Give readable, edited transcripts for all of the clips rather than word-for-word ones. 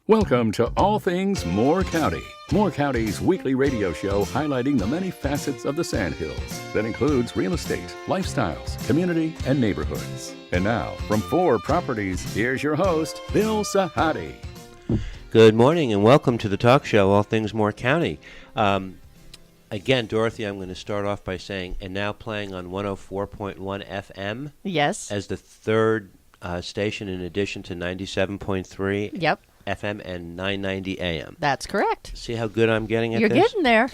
Welcome to All Things Moore County, Moore County's weekly radio show highlighting the many facets of the Sandhills. That includes real estate, lifestyles, community, and neighborhoods. And now, from 4 Properties, here's your host, Bill Sahadi. Good morning and welcome to the talk show, All Things Moore County. Again, Dorothy, I'm going to start off by saying, and now playing on 104.1 FM. Yes. As the third station in addition to 97.3. Yep. FM and 990 AM. That's correct. See how good I'm getting at You're this? getting there.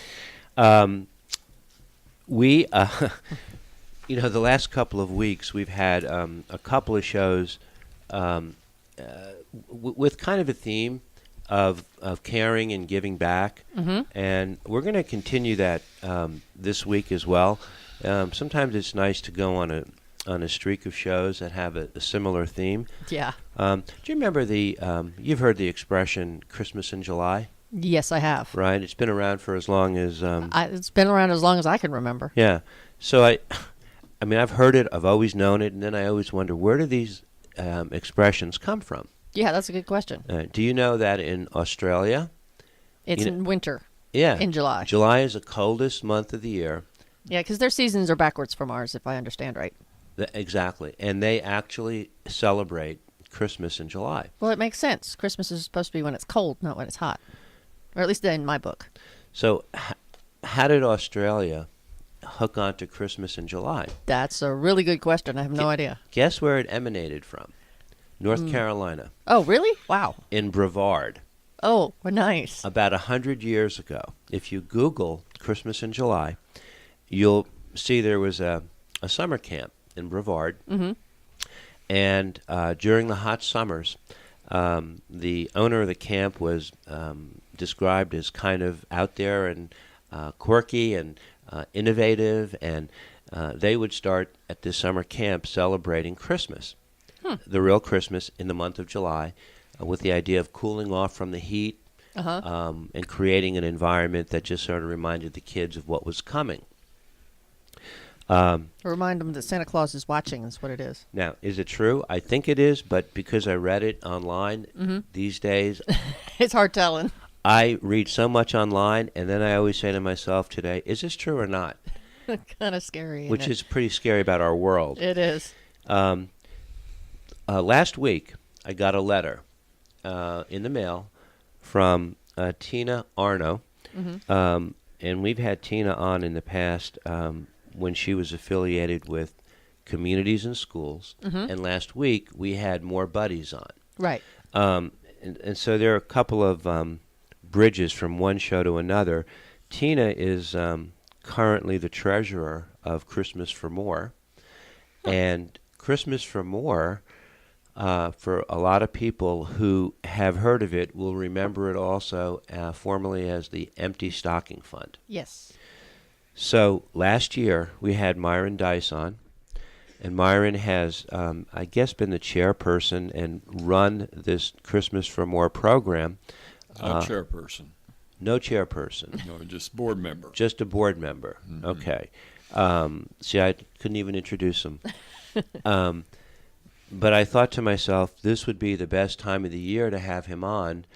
We, the last couple of weeks, we've had a couple of shows with kind of a theme of caring and giving back. Mm-hmm. And we're going to continue that this week as well. Sometimes it's nice to go on a streak of shows that have a similar theme. Yeah. Do you remember you've heard the expression Christmas in July? Yes, I have. Right. It's been around for as long as... it's been around as long as I can remember. Yeah. So I mean, I've heard it, I've always known it, and then I always wonder, where do these expressions come from? Yeah, that's a good question. Do you know that in Australia... It's in winter. Yeah. In July. July is the coldest month of the year. Yeah, because their seasons are backwards from ours, if I understand right. Exactly. And they actually celebrate Christmas in July. Well, it makes sense. Christmas is supposed to be when it's cold, not when it's hot. Or at least in my book. So how did Australia hook onto Christmas in July? That's a really good question. I have no idea. Guess where it emanated from? North Carolina. Oh, really? Wow. In Brevard. Oh, nice. About 100 years ago. If you Google Christmas in July, you'll see there was a summer camp in Brevard. Mm-hmm. And during the hot summers, the owner of the camp was described as kind of out there and quirky and innovative, and they would start at this summer camp celebrating Christmas, the real Christmas in the month of July, with the idea of cooling off from the heat and creating an environment that just sort of reminded the kids of what was coming. Remind them that Santa Claus is watching is what it is. Now, is it true? I think it is, but because I read it online these days... It's hard telling. I read so much online, and then I always say to myself today, is this true or not? Kind of scary. Which is pretty scary about our world. It is. Last week, I got a letter in the mail from Tina Arno, and we've had Tina on in the past when she was affiliated with Communities and Schools, and last week we had More Buddies on. Right. And so there are a couple of bridges from one show to another. Tina is currently the treasurer of Christmas for More, and Christmas for More, for a lot of people who have heard of it, will remember it also formerly as the Empty Stocking Fund. Yes. So last year we had Myron Dice on, and Myron has, I guess, been the chairperson and run this Christmas for More program. Not chairperson. No chairperson. No, just board member. Just a board member. Mm-hmm. Okay. See, I couldn't even introduce him. But I thought to myself, this would be the best time of the year to have him on,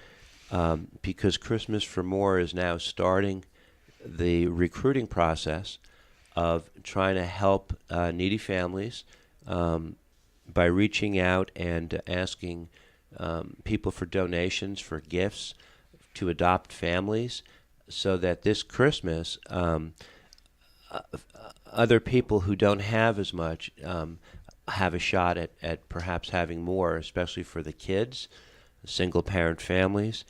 because Christmas for More is now starting the recruiting process of trying to help needy families by reaching out and asking people for donations, for gifts, to adopt families, so that this Christmas other people who don't have as much have a shot at perhaps having more, especially for the kids, single-parent families.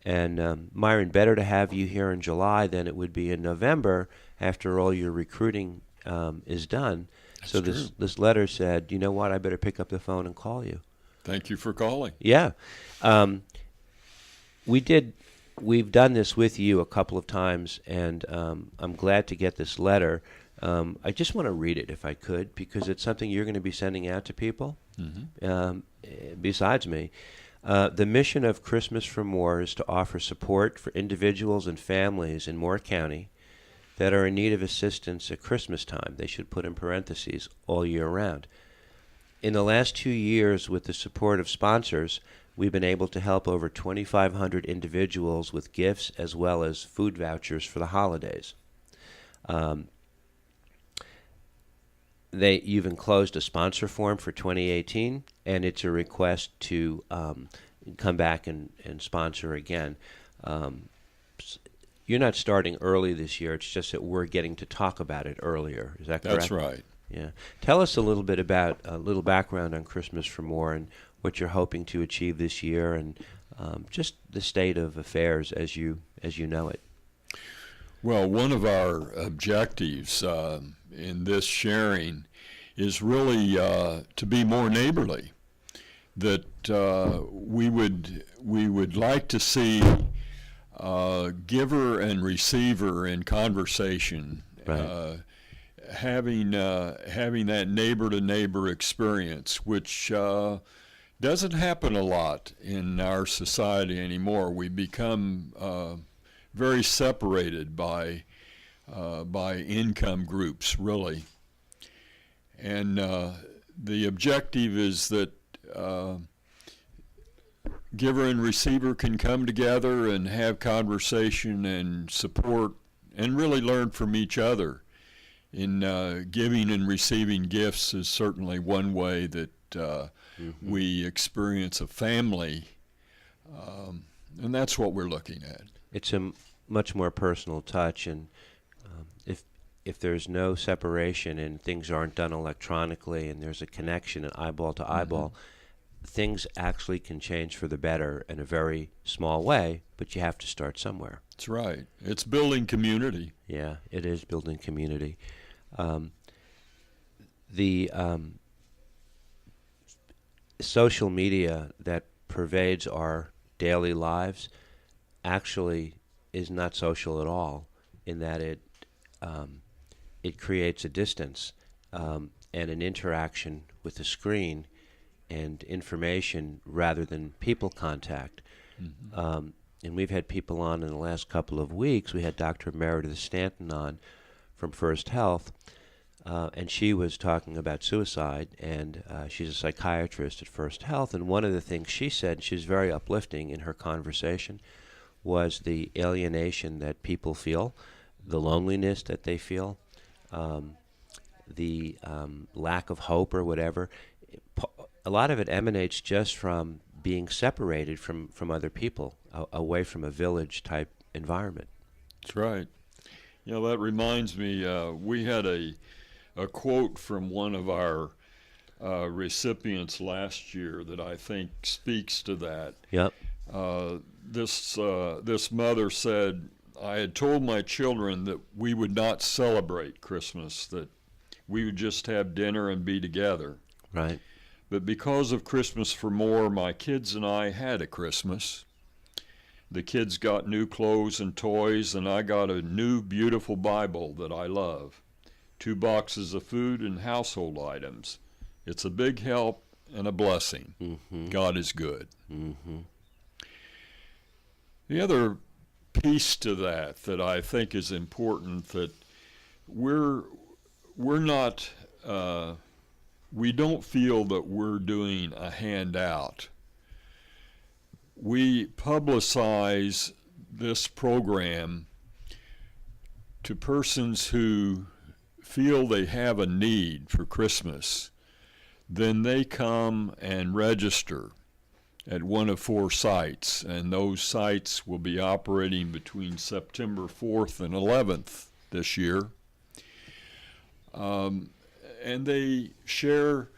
And Myron, better to have you here in July than it would be in November after all your recruiting is done. That's so true. this letter said, you know what, I better pick up the phone and call you. Thank you for calling. Yeah. We've done this with you a couple of times, and I'm glad to get this letter. I just want to read it if I could, because it's something you're going to be sending out to people besides me. The mission of Christmas for More is to offer support for individuals and families in Moore County that are in need of assistance at Christmas time. They should put in parentheses, all year round. In the last 2 years, with the support of sponsors, we've been able to help over 2,500 individuals with gifts as well as food vouchers for the holidays. You've enclosed a sponsor form for 2018, and it's a request to come back and sponsor again. You're not starting early this year. It's just that we're getting to talk about it earlier. Is that correct? That's right. Yeah. Tell us a little bit about a little background on Christmas for More and what you're hoping to achieve this year, and just the state of affairs as you know it. Well, one of our objectives in this sharing is really to be more neighborly. That we would like to see giver and receiver in conversation, Right. having that neighbor to neighbor experience, which doesn't happen a lot in our society anymore. We become very separated by income groups, really. And the objective is that giver and receiver can come together and have conversation and support and really learn from each other. In giving and receiving gifts is certainly one way that we experience a family, and that's what we're looking at. It's a much more personal touch, and if there's no separation and things aren't done electronically and there's a connection, an eyeball to eyeball, things actually can change for the better in a very small way, but you have to start somewhere. That's right. It's building community. Yeah, it is building community. The social media that pervades our daily lives actually is not social at all, in that it creates a distance and an interaction with the screen and information rather than people contact. And we've had people on in the last couple of weeks. We had Dr. Meredith Stanton on from First Health, and she was talking about suicide, and she's a psychiatrist at First Health, and one of the things she said, she was very uplifting in her conversation, was the alienation that people feel, the loneliness that they feel, the lack of hope or whatever. A lot of it emanates just from being separated from other people, away from a village-type environment. That's right. You know, that reminds me, we had a quote from one of our recipients last year that I think speaks to that. Yep. This mother said, "I had told my children that we would not celebrate Christmas, that we would just have dinner and be together. Right. But because of Christmas for More, my kids and I had a Christmas. The kids got new clothes and toys, and I got a new beautiful Bible that I love, 2 boxes of food and household items. It's a big help and a blessing. God is good." The other piece to that I think is important, that we're not, we don't feel that we're doing a handout. We publicize this program to persons who feel they have a need for Christmas. Then they come and register at one of 4 sites, and those sites will be operating between September 4th and 11th this year. And they share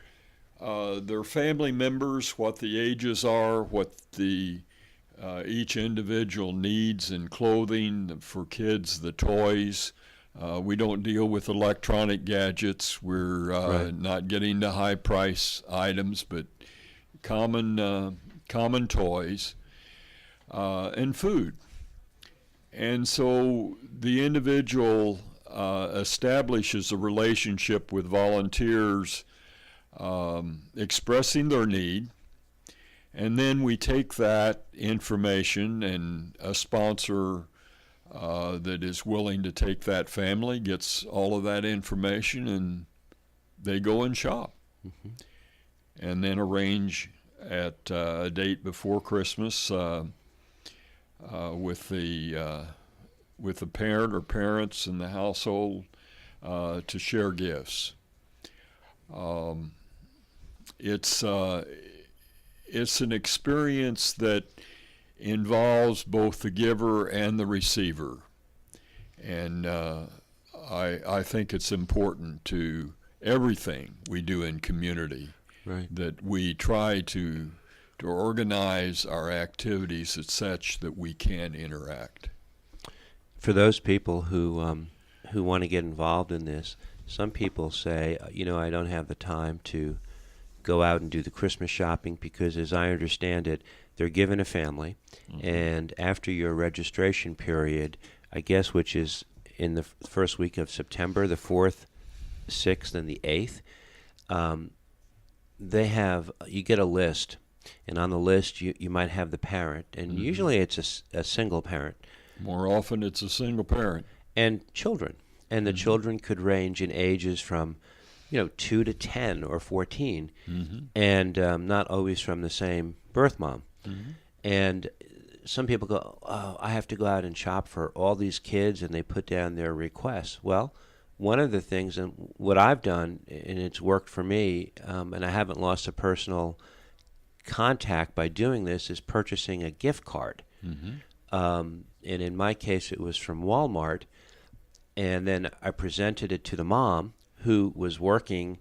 their family members, what the ages are, what the each individual needs in clothing, for kids, the toys. We don't deal with electronic gadgets. We're not getting to high price items, but common toys and food. And so the individual establishes a relationship with volunteers expressing their need, and then we take that information, and a sponsor that is willing to take that family gets all of that information, and they go and shop and then arrange at a date before Christmas with the parent or parents in the household to share gifts. It's an experience that involves both the giver and the receiver, and I think it's important to everything we do in community, Right. that we try to organize our activities as such that we can interact. For those people who want to get involved in this, some people say, I don't have the time to go out and do the Christmas shopping because, as I understand it, they're given a family, and after your registration period, I guess, which is in the first week of September, the 4th, 6th, and the 8th, you get a list, and on the list you might have the parent, and usually it's a single parent. More often it's a single parent. And children. And the children could range in ages from 2 to 10 or 14, and not always from the same birth mom. And some people go, oh, I have to go out and shop for all these kids, and they put down their requests. Well, one of the things, and what I've done, and it's worked for me, and I haven't lost a personal contact by doing this, is purchasing a gift card. And in my case, it was from Walmart, and then I presented it to the mom, who was working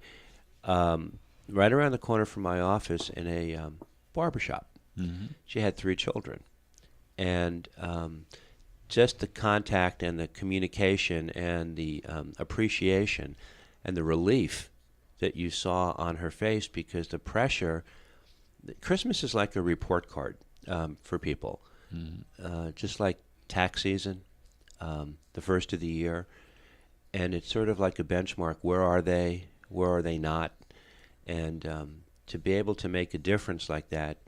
right around the corner from my office in a barbershop. She had 3 children. And just the contact and the communication and the appreciation and the relief that you saw on her face, because the pressure, Christmas is like a report card for people, just like tax season, the first of the year. And it's sort of like a benchmark. Where are they? Where are they not? And to be able to make a difference like that,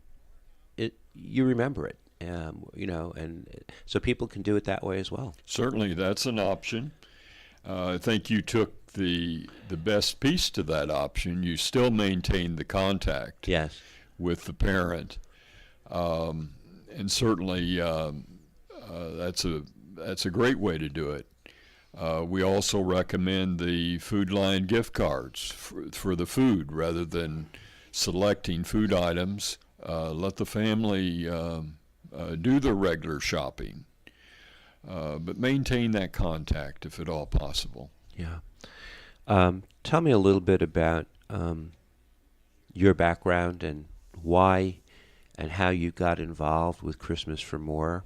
you remember it, and so people can do it that way as well. Certainly, that's an option. I think you took the best piece to that option. You still maintain the contact with the parent, and certainly that's a great way to do it. We also recommend the Food Line gift cards for the food rather than selecting food items. Let the family do their regular shopping, but maintain that contact if at all possible. Yeah. Tell me a little bit about your background and why and how you got involved with Christmas for More.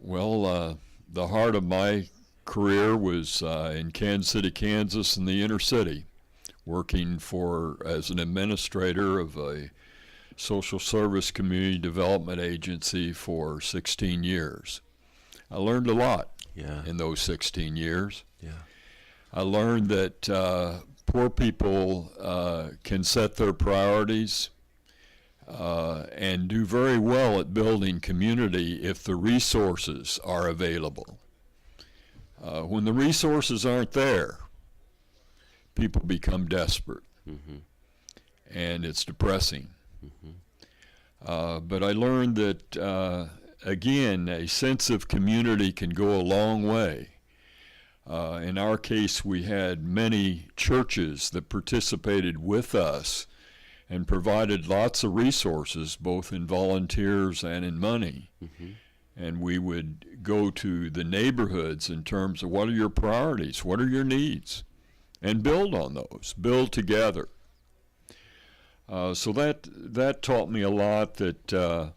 Well, the heart of my career was in Kansas City, Kansas, in the inner city, working as an administrator of a social service community development agency for 16 years. I learned a lot in those 16 years. I learned that poor people can set their priorities and do very well at building community if the resources are available. When the resources aren't there, people become desperate, and it's depressing. But I learned that, again, a sense of community can go a long way. In our case, we had many churches that participated with us and provided lots of resources, both in volunteers and in money. And we would go to the neighborhoods in terms of what are your priorities, what are your needs, and build on those, build together. So that taught me a lot. That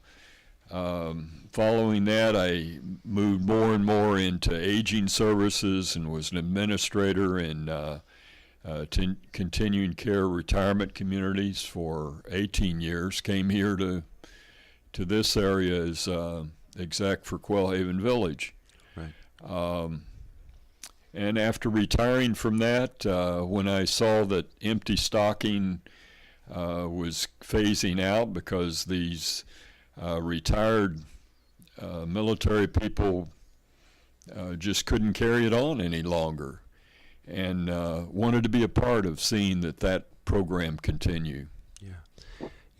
following that, I moved more and more into aging services and was an administrator in continuing care retirement communities for 18 years. Came here to this area as exec for Quailhaven Village. Right. And after retiring from that, when I saw that empty stocking was phasing out because these retired military people just couldn't carry it on any longer, and wanted to be a part of seeing that program continue.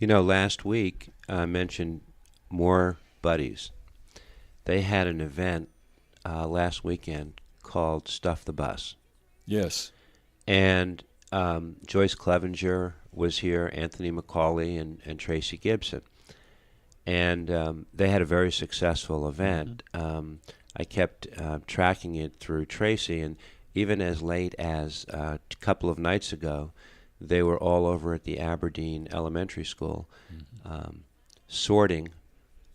Last week I mentioned More Buddies. They had an event last weekend called Stuff the Bus. Yes. And Joyce Clevenger was here, Anthony McCauley, and Tracy Gibson. And they had a very successful event. I kept tracking it through Tracy, and even as late as a couple of nights ago, they were all over at the Aberdeen Elementary School sorting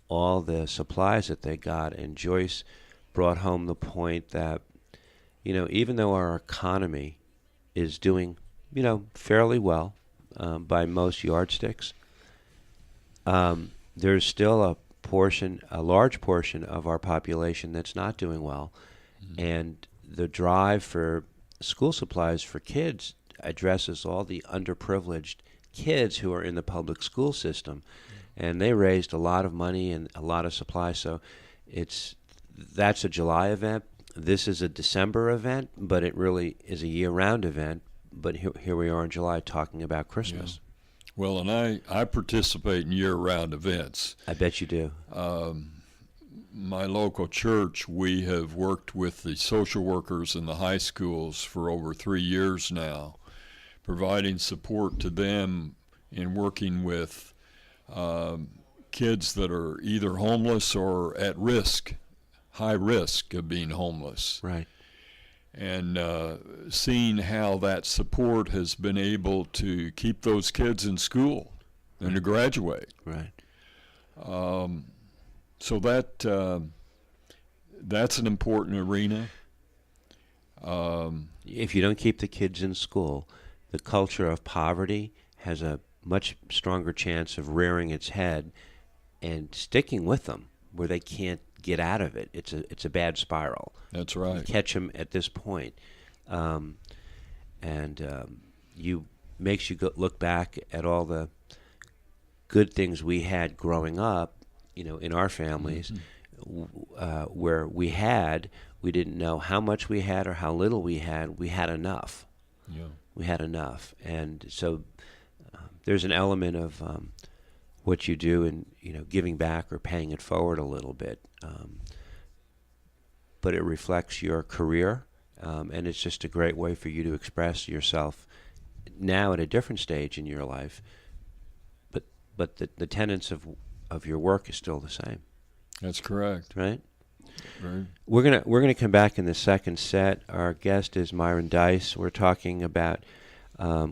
all the supplies that they got. And Joyce brought home the point that, even though our economy is doing, fairly well by most yardsticks, there's still a large portion of our population that's not doing well. And the drive for school supplies for kids addresses all the underprivileged kids who are in the public school system. And they raised a lot of money and a lot of supplies. So that's a July event. This is a December event, but it really is a year-round event. But here we are in July talking about Christmas. Yeah. Well, and I participate in year-round events. I bet you do. My local church, we have worked with the social workers in the high schools for over 3 years now, providing support to them in working with kids that are either homeless or at risk, high risk of being homeless. Right. And seeing how that support has been able to keep those kids in school and to graduate. Right. So that's an important arena. If you don't keep the kids in school, the culture of poverty has a much stronger chance of rearing its head and sticking with them where they can't get out of it. It's a bad spiral. That's right. You catch them at this point, you makes you look back at all the good things we had growing up, in our families, where we didn't know how much we had or how little we had. We had enough. Yeah. We had enough, and so there's an element of what you do in giving back or paying it forward a little bit, but it reflects your career, and it's just a great way for you to express yourself now at a different stage in your life. But the tenets of your work is still the same. That's correct. Right? Right. We're gonna come back in the second set. Our guest is Myron Dice. We're talking about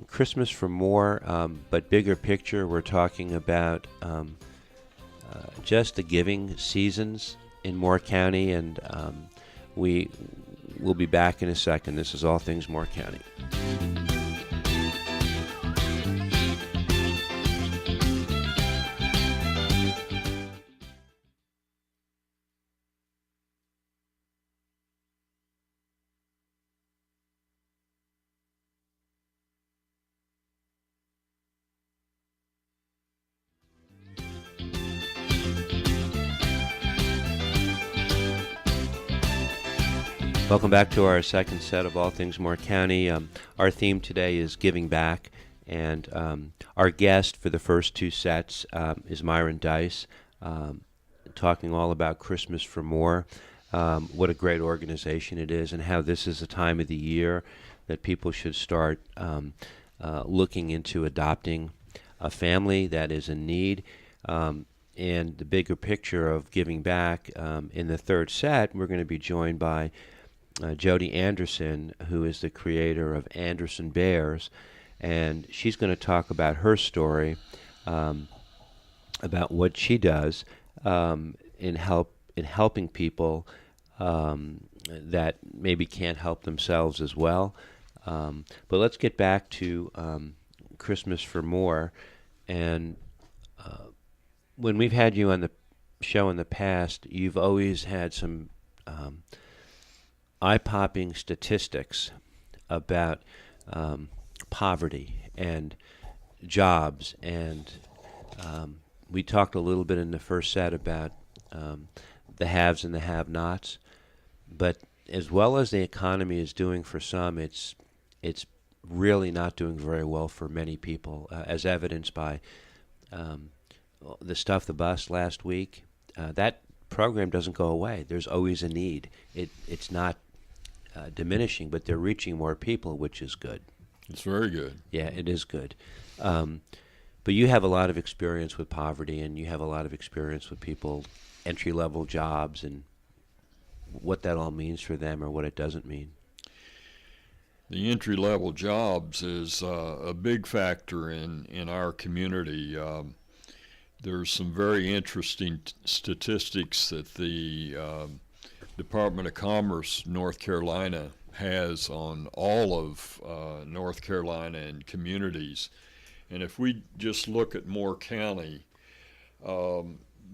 Christmas for More, but bigger picture. We're talking about just the giving seasons in Moore County, and we will be back in a second. This is All Things Moore County. Welcome back to our second set of All Things Moore County. Our theme today is giving back, and our guest for the first two sets is Myron Dice, talking all about Christmas for More, what a great organization it is, and how this is a time of the year that people should start looking into adopting a family that is in need, and the bigger picture of giving back. In the third set, we're going to be joined by Jody Anderson, who is the creator of Anderson Bears, and she's going to talk about her story, about what she does in helping people that maybe can't help themselves as well. But let's get back to Christmas for More. And when we've had you on the show in the past, you've always had some eye-popping statistics about poverty and jobs, and we talked a little bit in the first set about the haves and the have-nots, but as well as the economy is doing for some, it's really not doing very well for many people, as evidenced by the Stuff the Bus last week, that program doesn't go away. There's always a need. It's not diminishing, but they're reaching more people, which is good. It's very good. Yeah, it is good. But you have a lot of experience with poverty, and you have a lot of experience with people, entry-level jobs, and what that all means for them or what it doesn't mean. The entry-level jobs is a big factor in our community. There's some very interesting statistics that the Department of Commerce, North Carolina, has on all of North Carolina and communities. And if we just look at Moore County,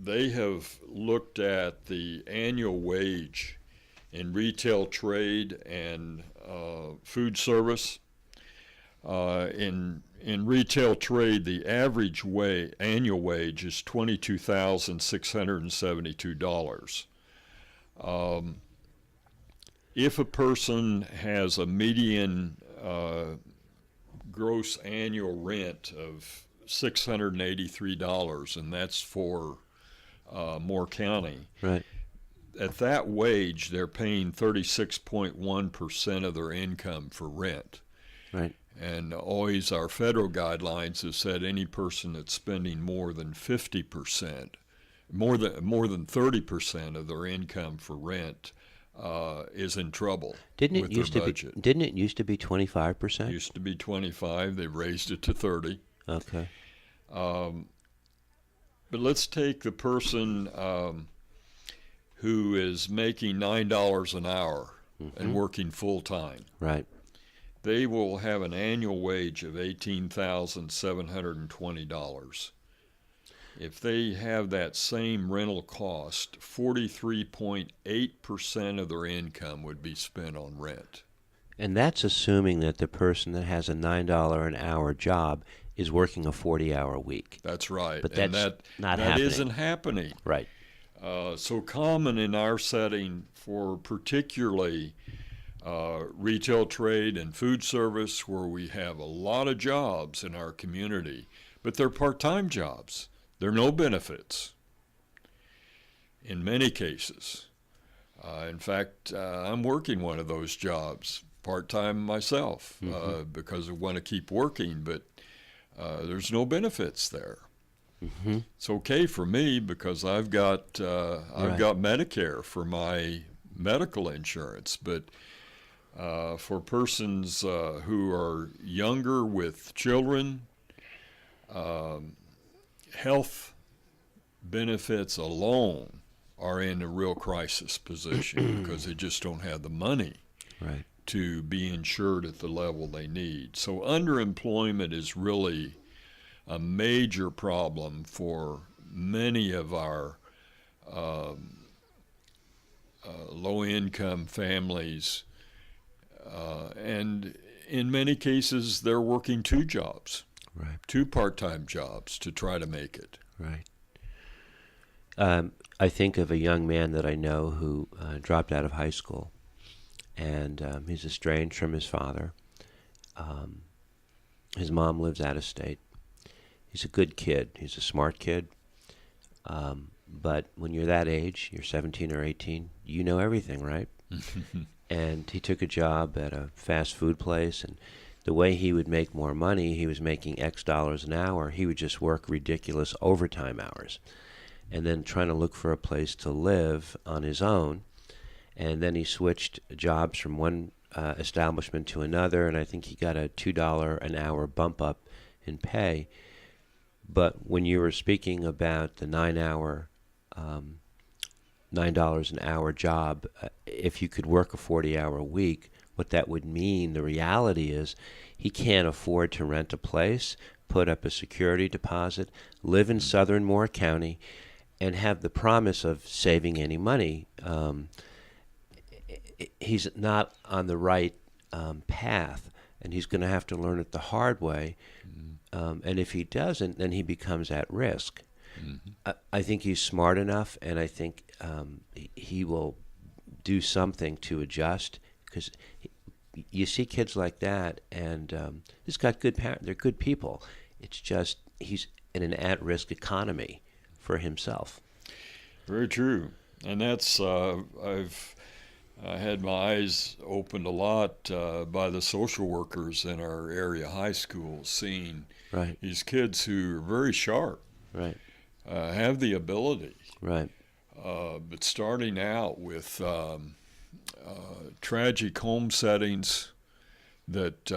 they have looked at the annual wage in retail trade and food service. In retail trade, the average annual wage is $22,672. If a person has a median gross annual rent of $683, and that's for Moore County, Right. at that wage, they're paying 36.1% of their income for rent. Right. And always our federal guidelines have said any person that's spending more than 50%, more than 30% of their income for rent is in trouble with their budget. Didn't it used to be 25%? It used to be 25. They've raised it to 30. Okay. But let's take the person who is making $9 an hour and working full time. Right. They will have an annual wage of $18,720. If they have that same rental cost, 43.8% of their income would be spent on rent. And that's assuming that the person that has a $9 an hour job is working a 40-hour week. That's right. But and that's not that happening. isn't happening. Right. So common in our setting for particularly retail trade and food service, where we have a lot of jobs in our community, but they're part-time jobs. There are no benefits in many cases. In fact, I'm working one of those jobs part-time myself because I want to keep working, but there's no benefits there. It's okay for me because I've got Medicare for my medical insurance, but for persons who are younger with children, health benefits alone are in a real crisis position because they just don't have the money Right. to be insured at the level they need. So underemployment is really a major problem for many of our low-income families, and in many cases they're working two jobs, Right. two part-time jobs to try to make it. Right. I think of a young man that I know who dropped out of high school, and he's estranged from his father. His mom lives out of state. He's a good kid. He's a smart kid. But when you're that age, you're 17 or 18, you know everything, right? And he took a job at a fast food place, and the way he would make more money, he was making X dollars an hour, he would just work ridiculous overtime hours, and then trying to look for a place to live on his own. And then he switched jobs from one establishment to another, and I think he got a $2 an hour bump up in pay. But when you were speaking about the $9 an hour job, if you could work a 40-hour week, what that would mean, the reality is he can't afford to rent a place, put up a security deposit, live in southern Moore County, and have the promise of saving any money. He's not on the right path, and he's going to have to learn it the hard way. And if he doesn't, then he becomes at risk. I think he's smart enough, and I think he will do something to adjust, because you see kids like that, and he's got good parents. They're good people. It's just in an at-risk economy for himself. Very true. And that's, I've had my eyes opened a lot by the social workers in our area high schools, seeing Right. these kids who are very sharp, Right. have the ability, Right. but starting out with tragic home settings that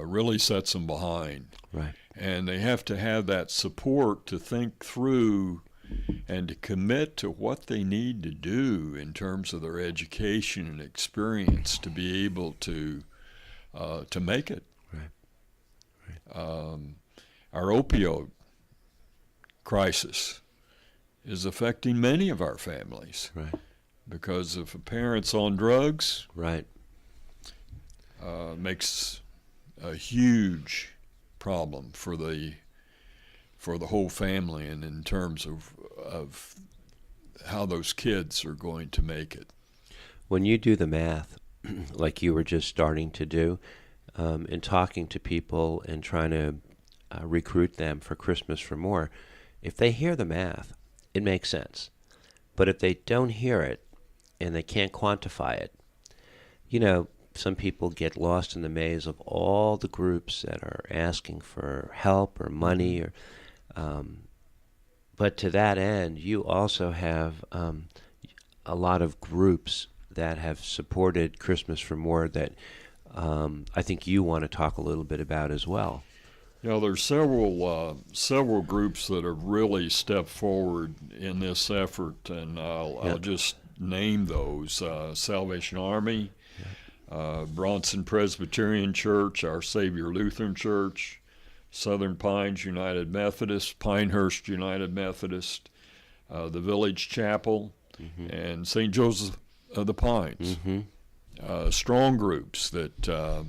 really sets them behind. Right. And they have to have that support to think through and to commit to what they need to do in terms of their education and experience to be able to make it. Right. Our opioid crisis is affecting many of our families Right. because if a parent's on drugs, Right. makes a huge problem for the whole family, and in terms of how those kids are going to make it. When you do the math, like you were just starting to do, in talking to people and trying to recruit them for Christmas for More, if they hear the math, it makes sense. But if they don't hear it and they can't quantify it, some people get lost in the maze of all the groups that are asking for help or money, or but to that end, you also have a lot of groups that have supported Christmas for More that I think you want to talk a little bit about as well. There's several groups that have really stepped forward in this effort, and I'll just name those: Salvation Army, Bronson Presbyterian Church, Our Savior Lutheran Church, Southern Pines United Methodist, Pinehurst United Methodist, the Village Chapel, and St. Joseph of the Pines. Strong groups that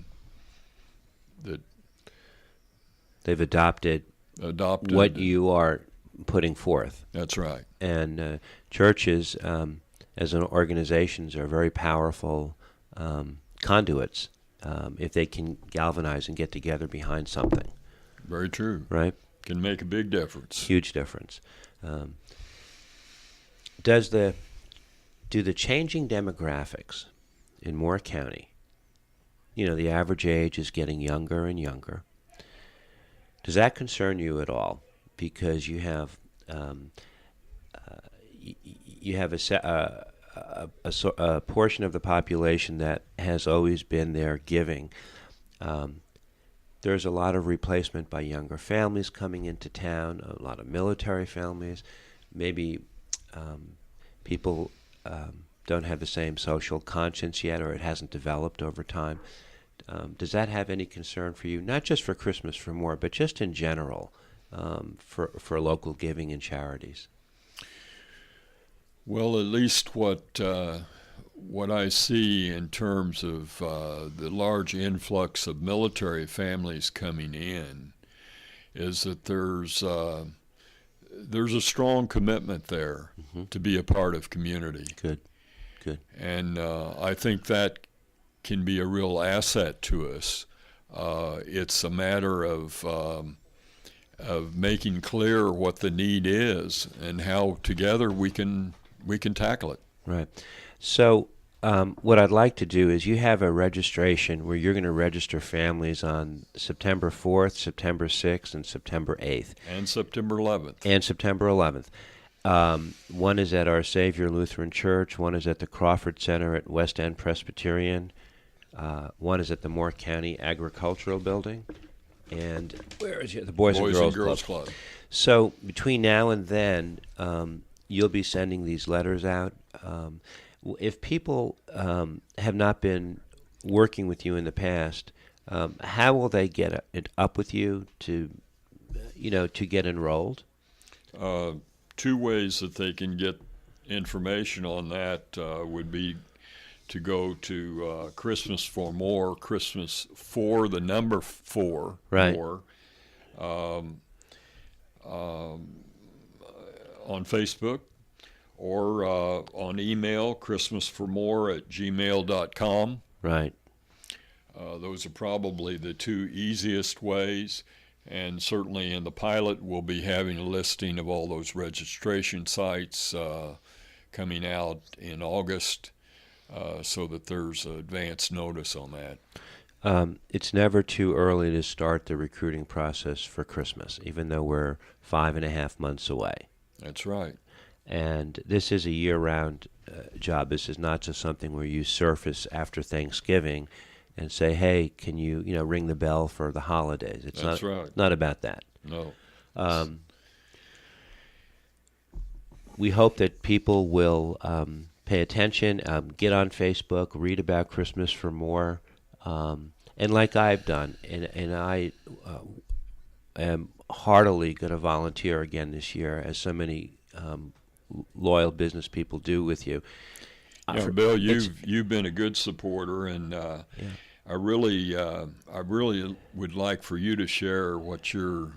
they've adopted what you are putting forth. That's right. And churches, as an organizations, are very powerful conduits if they can galvanize and get together behind something. Very true. Right? Can make a big difference. Huge difference. Do the changing demographics in Moore County, the average age is getting younger and younger. Does that concern you at all? Because you have a portion of the population that has always been there giving. There's a lot of replacement by younger families coming into town, a lot of military families. Maybe people don't have the same social conscience yet, or it hasn't developed over time. Does that have any concern for you, not just for Christmas for More, but just in general for local giving and charities? Well, at least what I see in terms of the large influx of military families coming in is that there's a strong commitment there to be a part of community. Good. And I think that can be a real asset to us. It's a matter of making clear what the need is and how together we can tackle it. Right. So what I'd like to do is you have a registration where you're going to register families on September 4th, September 6th, and September 8th. And September 11th. One is at Our Savior Lutheran Church. One is at the Crawford Center at West End Presbyterian. One is at the Moore County Agricultural Building. And where is it? The Boys and Girls Club. So between now and then, you'll be sending these letters out. If people have not been working with you in the past, how will they get it up with you to get enrolled? Two ways that they can get information on that would be to go to Christmas for More, Christmas for the number 4, right. More, on Facebook, or on email, christmasformore@gmail.com. Right. Those are probably the two easiest ways. And certainly in the pilot, we'll be having a listing of all those registration sites coming out in August, so that there's advance notice on that. It's never too early to start the recruiting process for Christmas, even though we're 5.5 months away. That's right. And this is a year-round job. This is not just something where you surface after Thanksgiving and say, "Hey, can you ring the bell for the holidays?" It's That's right. Not about that. No. We hope that people will pay attention, get on Facebook, read about Christmas for more, and like I've done, and I am heartily going to volunteer again this year, as so many loyal business people do with you. Bill, you've been a good supporter, and I really would like for you to share what your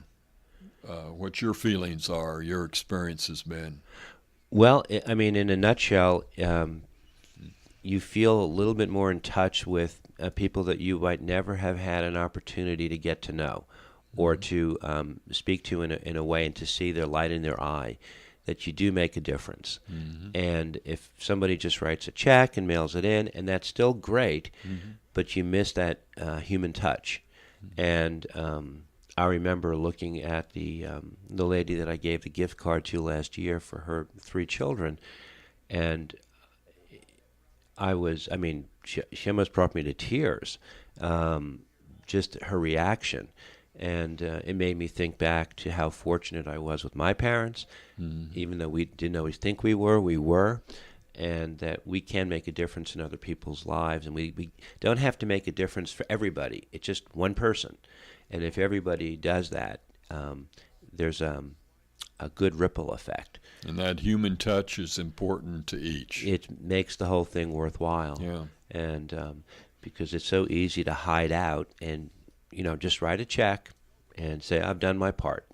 feelings are, your experience has been. Well, I mean, in a nutshell, you feel a little bit more in touch with people that you might never have had an opportunity to get to know, or to speak to in a way, and to see their light in their eye, that you do make a difference. Mm-hmm. And if somebody just writes a check and mails it in, and that's still great, mm-hmm. but you miss that human touch. Mm-hmm. And I remember looking at the lady that I gave the gift card to last year for her 3 children, and she almost brought me to tears, just her reaction. And it made me think back to how fortunate I was with my parents, mm-hmm. even though we didn't always think we were, and that we can make a difference in other people's lives. And we don't have to make a difference for everybody. It's just one person. And if everybody does that, there's a good ripple effect. And that human touch is important to each. It makes the whole thing worthwhile. Yeah. And because it's so easy to hide out and just write a check and say, "I've done my part,"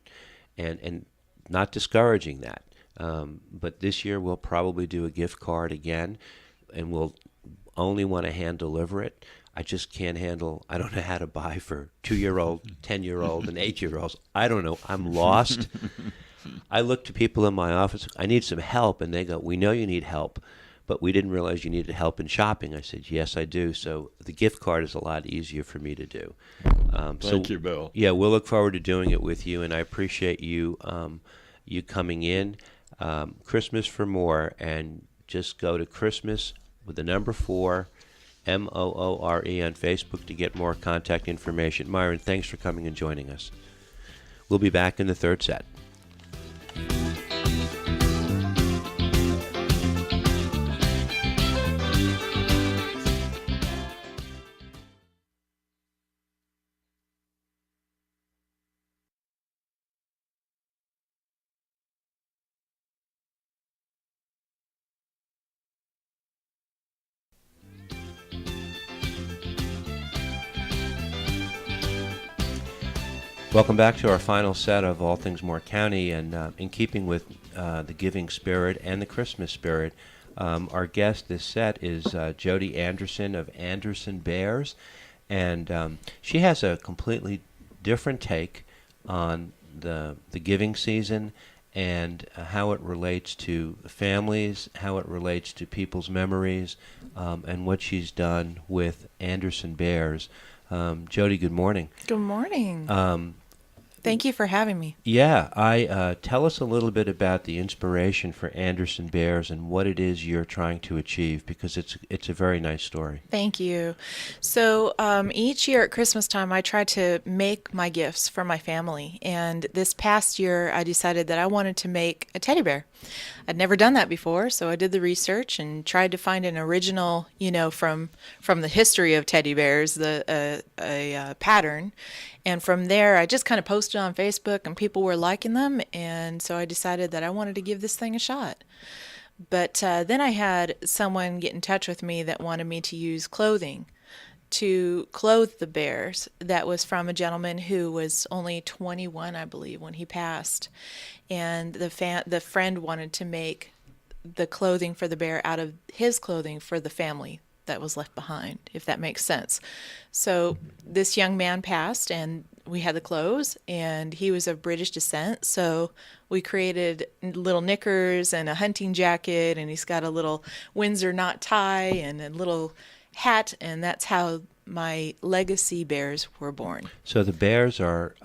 and not discouraging that. But this year we'll probably do a gift card again, and we'll only want to hand deliver it. I just can't handle, I don't know how to buy for 2-year-old, 10-year-old, and 8-year-olds. I don't know. I'm lost. I look to people in my office, "I need some help," and they go, "We know you need help, but we didn't realize you needed help in shopping." I said, "Yes, I do." So the gift card is a lot easier for me to do. Thank you, Bill. Yeah, we'll look forward to doing it with you, and I appreciate you you coming in. Christmas for More, and just go to Christmas with the number 4, MOORE on Facebook to get more contact information. Myron, thanks for coming and joining us. We'll be back in the third set. Welcome back to our final set of All Things Moore County, and in keeping with the giving spirit and the Christmas spirit, our guest this set is Jody Anderson of Anderson Bears, and she has a completely different take on the giving season and how it relates to families, how it relates to people's memories, and what she's done with Anderson Bears. Jody, good morning. Good morning. Thank you for having me. Yeah, tell us a little bit about the inspiration for Anderson Bears and what it is you're trying to achieve, because it's a very nice story. Thank you. So each year at Christmas time, I try to make my gifts for my family. And this past year, I decided that I wanted to make a teddy bear. I'd never done that before, so I did the research and tried to find an original, from the history of teddy bears, a pattern. And from there, I just kind of posted on Facebook, and people were liking them, and so I decided that I wanted to give this thing a shot. But then I had someone get in touch with me that wanted me to use clothing to clothe the bears. That was from a gentleman who was only 21, I believe, when he passed. And the friend wanted to make the clothing for the bear out of his clothing for the family that was left behind, if that makes sense. So this young man passed, and we had the clothes, and he was of British descent, so we created little knickers and a hunting jacket, and he's got a little Windsor knot tie and a little hat, and that's how my legacy bears were born. So the bears are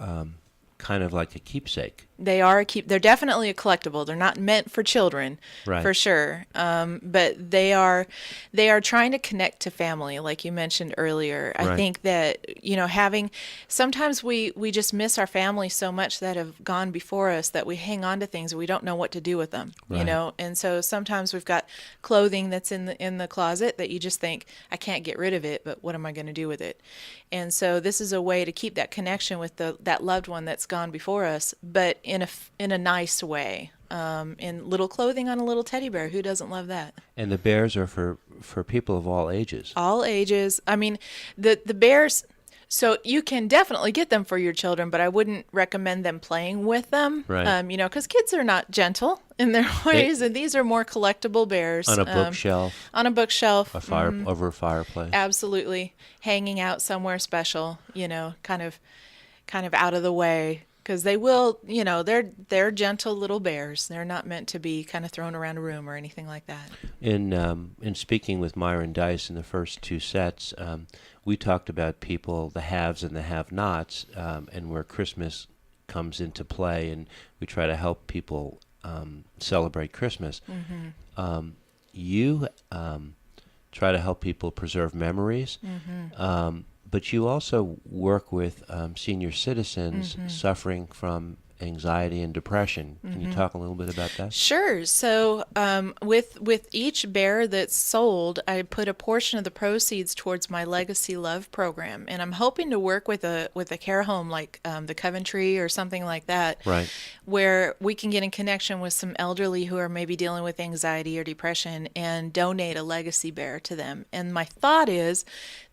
kind of like a keepsake. They're definitely a collectible. They're not meant for children, Right. for sure. But they are trying to connect to family, like you mentioned earlier. I Right. think that, sometimes we just miss our family so much that have gone before us that we hang on to things and we don't know what to do with them, Right. And so sometimes we've got clothing that's in the closet that you just think, I can't get rid of it, but what am I going to do with it? And so this is a way to keep that connection with that loved one that's gone before us, but in a nice way. In little clothing on a little teddy bear. Who doesn't love that? And the bears are for people of all ages. All ages. I mean, the bears. So you can definitely get them for your children, but I wouldn't recommend them playing with them. Right. Because kids are not gentle in their ways, and these are more collectible bears. On a bookshelf. On a bookshelf. Over a fireplace. Absolutely. Hanging out somewhere special, kind of out of the way. Because they will, they're gentle little bears. They're not meant to be kind of thrown around a room or anything like that. In speaking with Myron Dice in the first two sets, we talked about people, the haves and the have-nots, and where Christmas comes into play, and we try to help people celebrate Christmas. Mm-hmm. You try to help people preserve memories. Mm-hmm. But you also work with senior citizens Mm-hmm. suffering from anxiety and depression. Can you talk a little bit about that? Sure. So with each bear that's sold, I put a portion of the proceeds towards my Legacy Love program, and I'm hoping to work with a care home like the Coventry or something like that, Right. where we can get in connection with some elderly who are maybe dealing with anxiety or depression and donate a legacy bear to them. And my thought is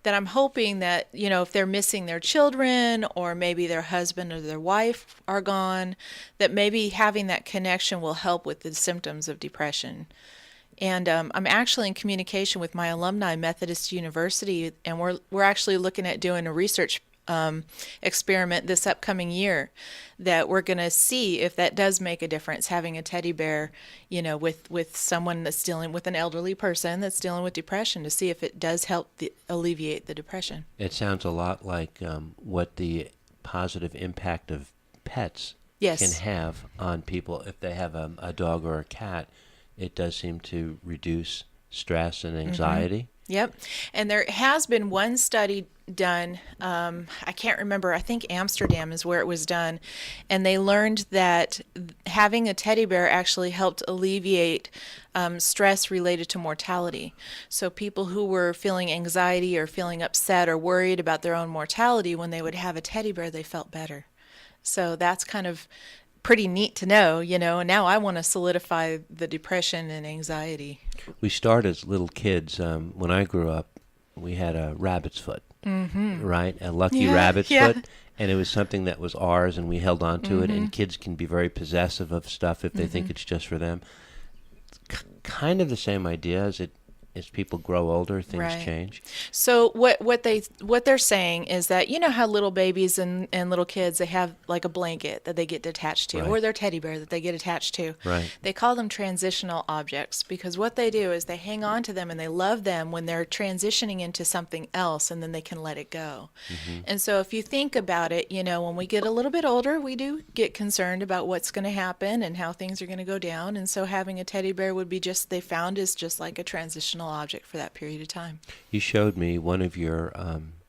that I'm hoping that, if they're missing their children or maybe their husband or their wife are gone, that maybe having that connection will help with the symptoms of depression. And I'm actually in communication with my alumni, Methodist University, and we're actually looking at doing a research experiment this upcoming year that we're going to see if that does make a difference, having a teddy bear, with someone that's dealing with an elderly person that's dealing with depression, to see if it does help alleviate the depression. It sounds a lot like what the positive impact of pets Yes. can have on people. If they have a dog or a cat, it does seem to reduce stress and anxiety. Yep. And there has been one study done, I can't remember, I think Amsterdam is where it was done, and they learned that having a teddy bear actually helped alleviate stress related to mortality. So people who were feeling anxiety or feeling upset or worried about their own mortality, when they would have a teddy bear, they felt better. So that's kind of pretty neat to know, and now I want to solidify the depression and anxiety. We start as little kids. When I grew up, we had a rabbit's foot, right? A lucky Yeah, rabbit's yeah. foot. And it was something that was ours, and we held on to it. And kids can be very possessive of stuff if they think it's just for them. Kind of the same idea as people grow older, things Right. change. So what they're saying is that, how little babies and little kids, they have like a blanket that they get attached to, Right. or their teddy bear that they get attached to. Right. They call them transitional objects, because what they do is they hang on to them and they love them when they're transitioning into something else, and then they can let it go. And so if you think about it, when we get a little bit older, we do get concerned about what's going to happen and how things are going to go down. And so having a teddy bear would be they found is just like a transitional object for that period of time. You showed me one of your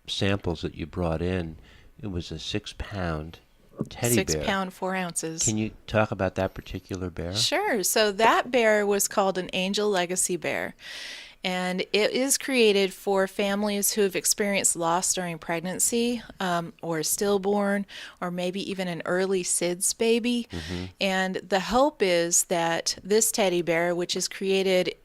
samples that you brought in. It was a 6-pound teddy 6 bear. pound, 4 ounces. Can you talk about that particular bear? Sure. So that bear was called an Angel Legacy Bear. And it is created for families who have experienced loss during pregnancy, or stillborn, or maybe even an early SIDS baby. And the hope is that this teddy bear, which is created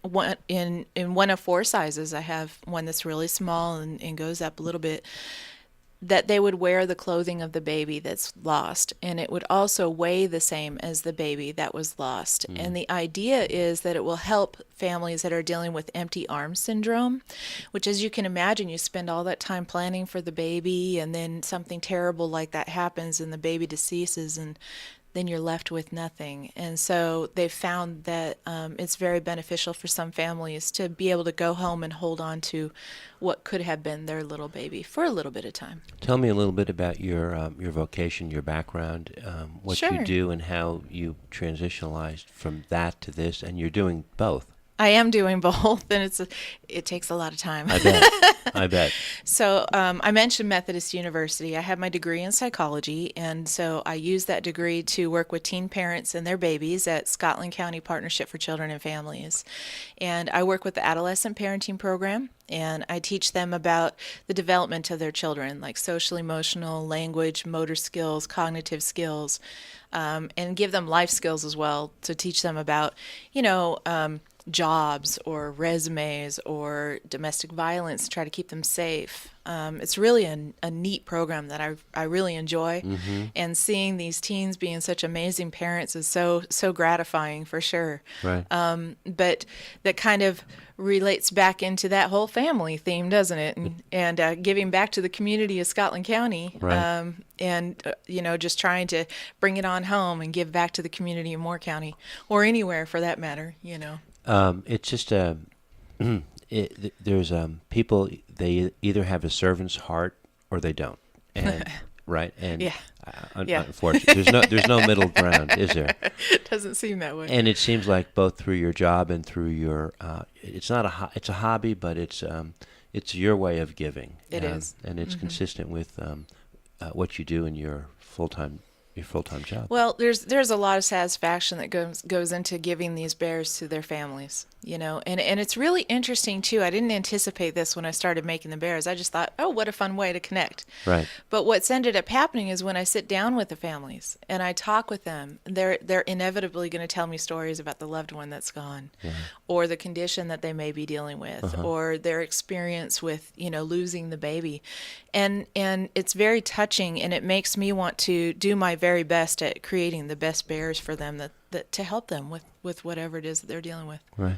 in one of 4 sizes — I have one that's really small and goes up a little bit — that they would wear the clothing of the baby that's lost, and it would also weigh the same as the baby that was lost. And the idea is that it will help families that are dealing with empty arm syndrome, which, as you can imagine, you spend all that time planning for the baby, and then something terrible like that happens and the baby deceases, and then you're left with nothing. And so they've found that it's very beneficial for some families to be able to go home and hold on to what could have been their little baby for a little bit of time. Tell me a little bit about your vocation, your background, what you Sure. do, and how you transitionalized from that to this, and you're doing both. I am doing both, and it takes a lot of time. I bet. I bet. So I mentioned Methodist University. I have my degree in psychology, and so I use that degree to work with teen parents and their babies at Scotland County Partnership for Children and Families. And I work with the adolescent parenting program, and I teach them about the development of their children, like social, emotional, language, motor skills, cognitive skills, and give them life skills as well to teach them about, jobs or resumes or domestic violence, try to keep them safe. It's really a neat program that I really enjoy, and seeing these teens being such amazing parents is so gratifying for sure. Right. But that kind of relates back into that whole family theme, doesn't it? And giving back to the community of Scotland County, Right. and just trying to bring it on home and give back to the community of Moore County, or anywhere for that matter. It's just there's people, they either have a servant's heart or they don't, and right, and Yeah. Yeah. Unfortunately, there's no middle ground, is there? It doesn't seem that way. And it seems like both through your job and through your it's not it's a hobby, but it's your way of giving. It is. And it's consistent with what you do in your full-time job. Well, there's a lot of satisfaction that goes into giving these bears to their families, and it's really interesting too. I didn't anticipate this when I started making the bears. I just thought, oh, what a fun way to connect. Right. But what's ended up happening is when I sit down with the families and I talk with them, they're inevitably going to tell me stories about the loved one that's gone, or the condition that they may be dealing with, or their experience with losing the baby, and it's very touching, and it makes me want to do my very best at creating the best bears for them that to help them with whatever it is that they're dealing with. Right.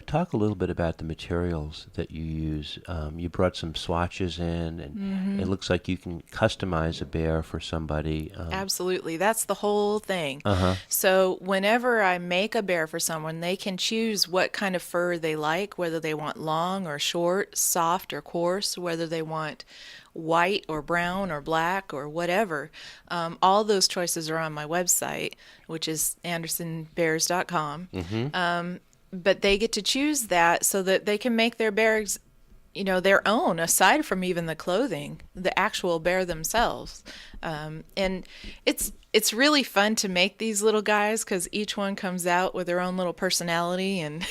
Talk a little bit about the materials that you use. You brought some swatches in, and it looks like you can customize a bear for somebody. Absolutely. That's the whole thing. So whenever I make a bear for someone, they can choose what kind of fur they like, whether they want long or short, soft or coarse, whether they want white or brown or black or whatever. All those choices are on my website, which is andersonbears.com. But they get to choose that so that they can make their bears, their own, aside from even the clothing, the actual bear themselves. And it's really fun to make these little guys because each one comes out with their own little personality, and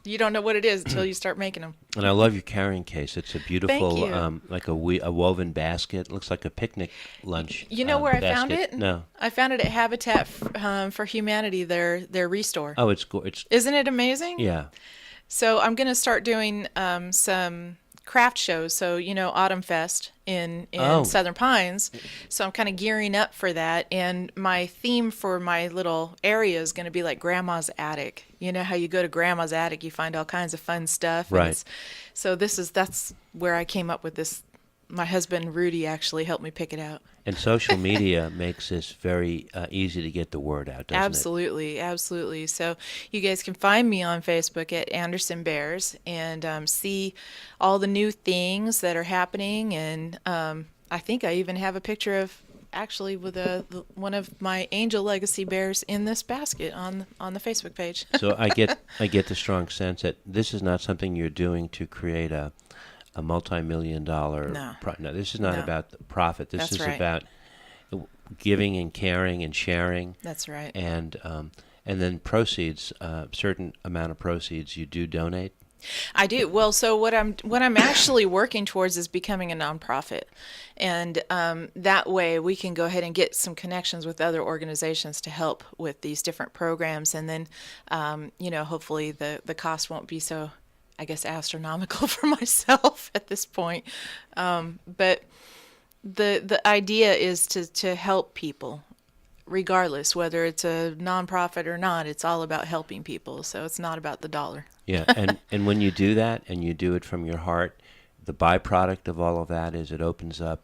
you don't know what it is until you start making them. And I love your carrying case. It's a beautiful, Thank you. like a woven basket. It looks like a picnic lunch. You know where I found basket. it? No. I found it at Habitat for Humanity, their restore. Oh, it's Isn't it amazing? yeah. So I'm going to start doing some craft shows. So, Autumn Fest in Southern Pines. So I'm kind of gearing up for that. And my theme for my little area is going to be like Grandma's Attic. You know how you go to Grandma's Attic, you find all kinds of fun stuff. Right. So that's where I came up with this. My husband, Rudy, actually helped me pick it out. And social media makes this very easy to get the word out, doesn't Absolutely, absolutely. So you guys can find me on Facebook at Anderson Bears and see all the new things that are happening. And I think I even have a picture of actually with one of my Angel Legacy bears in this basket on the Facebook page. it? So I get the strong sense that this is not something you're doing to create a multi-million-dollar. No. No, this is not No. about the profit. This That's is right. about giving and caring and sharing. That's right. And then proceeds, certain amount of proceeds you do donate. I do. Well, so what I'm actually working towards is becoming a nonprofit, and that way we can go ahead and get some connections with other organizations to help with these different programs, and then hopefully the cost won't be so I guess, astronomical for myself at this point. But the idea is to help people, regardless whether it's a nonprofit or not. It's all about helping people, so it's not about the dollar. Yeah, and when you do that and you do it from your heart, the byproduct of all of that is it opens up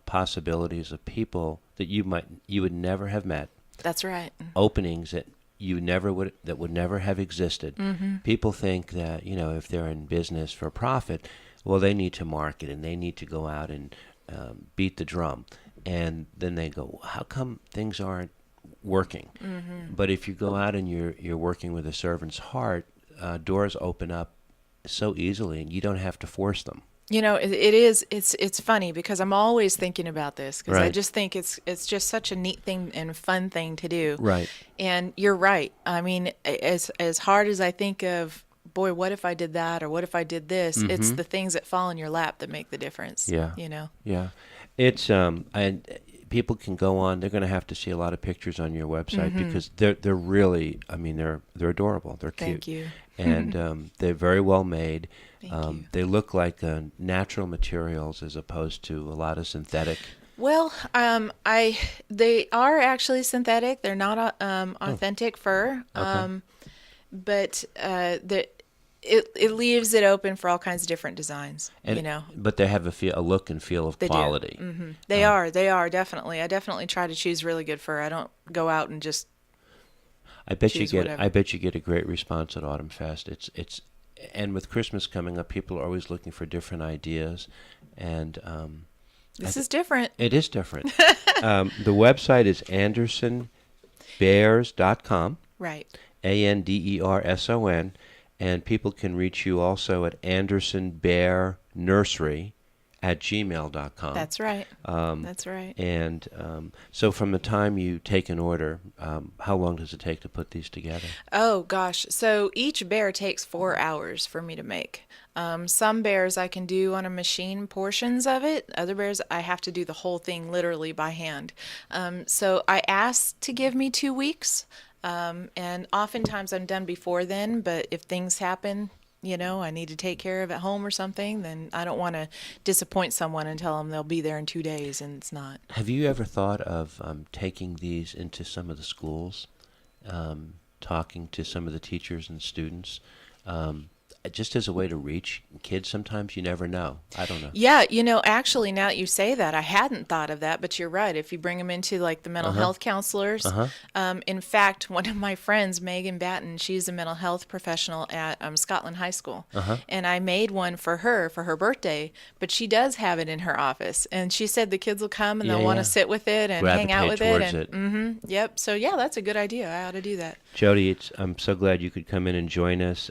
possibilities of people that you would never have met. That's right. Openings that would never have existed. People think that, if they're in business for profit, well, they need to market and they need to go out and beat the drum. And then they go, how come things aren't working? But if you go out and you're working with a servant's heart, doors open up so easily, and you don't have to force them. It's funny because I'm always thinking about this because I Right. just think it's just such a neat thing and fun thing to do. Right. And you're right. I mean, as hard as I think of, boy, what if I did that or what if I did this? It's the things that fall in your lap that make the difference. Yeah. Yeah. It's and people can go on. They're going to have to see a lot of pictures on your website because they're really. I mean, they're adorable. They're cute. Thank you. And they're very well made. Thank you. They look like natural materials as opposed to a lot of synthetic. Well, they are actually synthetic. They're not authentic fur. Okay. But it leaves it open for all kinds of different designs. But they have a look and feel of They quality. do. They are definitely. I definitely try to choose really good fur. I don't go out and just. I bet you choose get. whatever. I bet you get a great response at Autumn Fest. And with Christmas coming up, people are always looking for different ideas, and This is different. it is different. The website is andersonbears.com, Right. ANDERSON, and people can reach you also at andersonbearnursery@gmail.com. That's right. That's right. And so from the time you take an order, how long does it take to put these together? Oh, gosh. So each bear takes 4 hours for me to make. Some bears I can do on a machine portions of it. Other bears I have to do the whole thing literally by hand. So I asked to give me 2 weeks. And oftentimes I'm done before then, but if things happen, I need to take care of at home or something, then I don't want to disappoint someone and tell them they'll be there in 2 days and it's not. Have you ever thought of taking these into some of the schools, talking to some of the teachers and students, just as a way to reach kids? Sometimes you never know. I don't know. Yeah, actually, now that you say that, I hadn't thought of that, but you're right. If you bring them into like the mental health counselors, in fact, one of my friends, Megan Batten, she's a mental health professional at Scotland High School, and I made one for her birthday, but she does have it in her office, and she said the kids will come and they'll want to sit with it and hang out with it. And, yep. So yeah, that's a good idea. I ought to do that. Jody, I'm so glad you could come in and join us.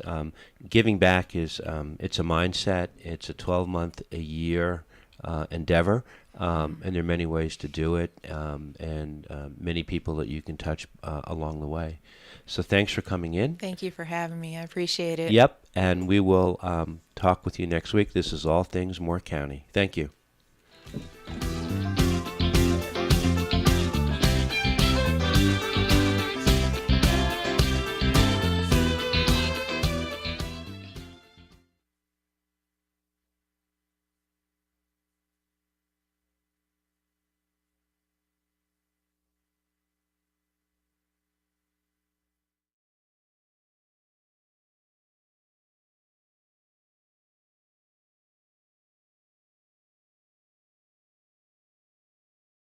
Giving back is it's a mindset. It's a 12-month, a year endeavor, and there are many ways to do it, and many people that you can touch along the way. So thanks for coming in. Thank you for having me. I appreciate it. Yep, and we will talk with you next week. This is All Things Moore County. Thank you.